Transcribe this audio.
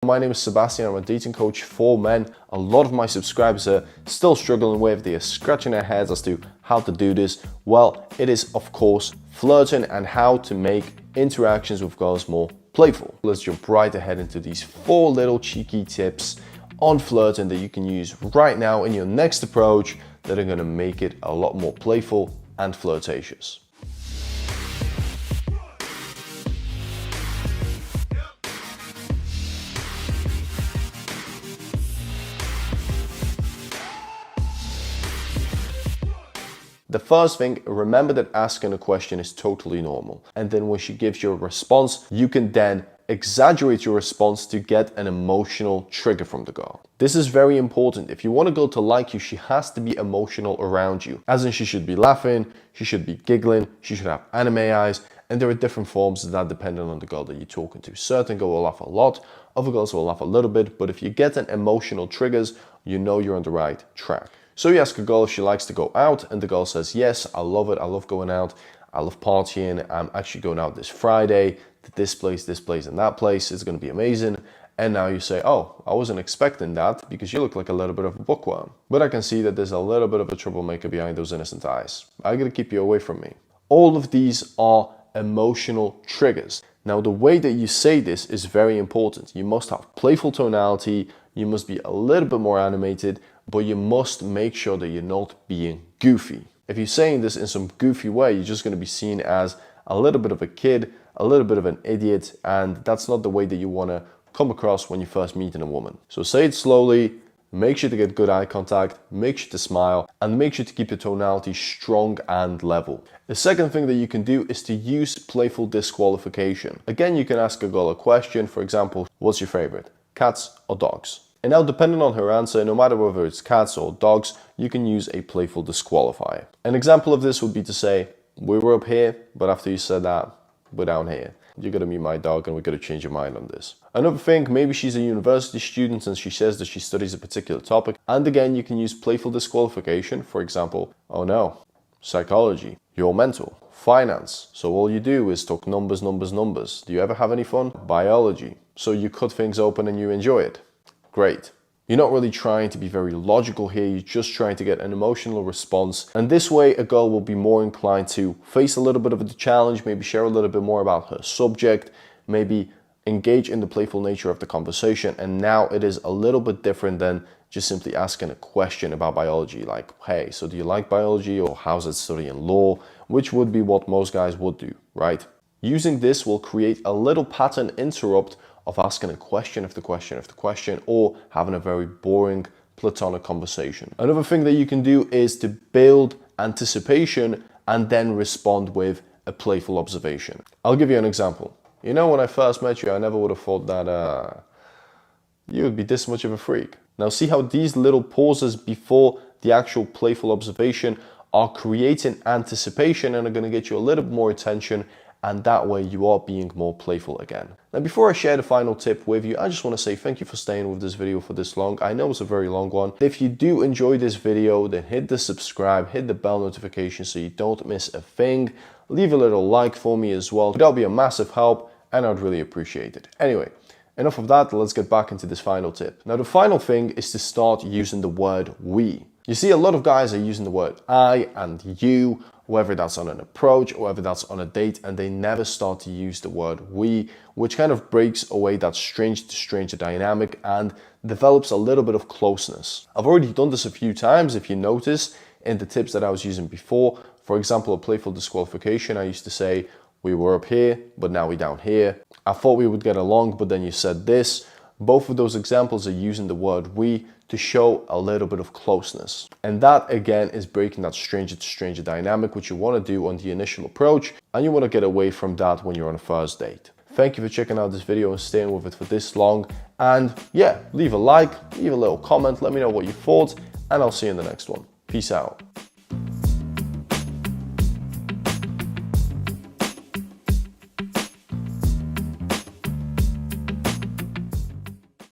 My name is Sebastian, I'm a dating coach for men. A lot of my subscribers are still struggling with, they are scratching their heads as to how to do this. Well, it is of course flirting and how to make interactions with girls more playful. Let's jump right ahead into these 4 little cheeky tips on flirting that you can use right now in your next approach that are gonna make it a lot more playful and flirtatious. The first thing, remember that asking a question is totally normal. And then when she gives you a response, you can then exaggerate your response to get an emotional trigger from the girl. This is very important. If you want a girl to like you, she has to be emotional around you. As in, she should be laughing, she should be giggling, she should have anime eyes, and there are different forms of that depending on the girl that you're talking to. Certain girls will laugh a lot, other girls will laugh a little bit, but if you get an emotional triggers, you know you're on the right track. So you ask a girl if she likes to go out, and the girl says, yes, I love it, I love going out, I love partying, I'm actually going out this Friday, to this place, and that place, it's gonna be amazing. And now you say, oh, I wasn't expecting that because you look like a little bit of a bookworm. But I can see that there's a little bit of a troublemaker behind those innocent eyes. I gotta keep you away from me. All of these are emotional triggers. Now, the way that you say this is very important. You must have playful tonality, you must be a little bit more animated, but you must make sure that you're not being goofy. If you're saying this in some goofy way, you're just going to be seen as a little bit of a kid, a little bit of an idiot, and that's not the way that you want to come across when you're first meeting a woman. So say it slowly, make sure to get good eye contact, make sure to smile, and make sure to keep your tonality strong and level. The second thing that you can do is to use playful disqualification. Again, you can ask a girl a question, for example, what's your favorite, cats or dogs? And now, depending on her answer, no matter whether it's cats or dogs, you can use a playful disqualifier. An example of this would be to say, we were up here, but after you said that, we're down here. You're gonna meet my dog and we're gonna change your mind on this. Another thing, maybe she's a university student and she says that she studies a particular topic. And again, you can use playful disqualification. For example, oh no, psychology, you're mental, finance. So all you do is talk numbers. Do you ever have any fun? Biology. So you cut things open and you enjoy it. Great. You're not really trying to be very logical here, you're just trying to get an emotional response. And this way, a girl will be more inclined to face a little bit of the challenge, maybe share a little bit more about her subject, maybe engage in the playful nature of the conversation. And now it is a little bit different than just simply asking a question about biology, like, hey, so do you like biology, or how's it studying law, which would be what most guys would do, right? Using this will create a little pattern interrupt of asking a question after question after question, or having a very boring platonic conversation. Another thing that you can do is to build anticipation and then respond with a playful observation. I'll give you an example. You know, when I first met you, I never would have thought that you would be this much of a freak. Now see how these little pauses before the actual playful observation are creating anticipation and are going to get you a little bit more attention, and that way you are being more playful again. Now, before I share the final tip with you, I just want to say thank you for staying with this video for this long. I know it's a very long one. If you do enjoy this video, then hit the subscribe, hit the bell notification so you don't miss a thing. Leave a little like for me as well. That'll be a massive help and I'd really appreciate it. Anyway, enough of that, let's get back into this final tip. Now, the final thing is to start using the word we. You see, a lot of guys are using the word I and you, whether that's on an approach or whether that's on a date, and they never start to use the word we, which kind of breaks away that strange to stranger dynamic and develops a little bit of closeness. I've already done this a few times, if you notice, in the tips that I was using before. For example, a playful disqualification, I used to say, we were up here, but now we're down here. I thought we would get along, but then you said this. Both of those examples are using the word we to show a little bit of closeness. And that again is breaking that stranger to stranger dynamic, which you want to do on the initial approach, and you want to get away from that when you're on a first date. Thank you for checking out this video and staying with it for this long. And yeah, leave a like, leave a little comment, let me know what you thought, and I'll see you in the next one. Peace out.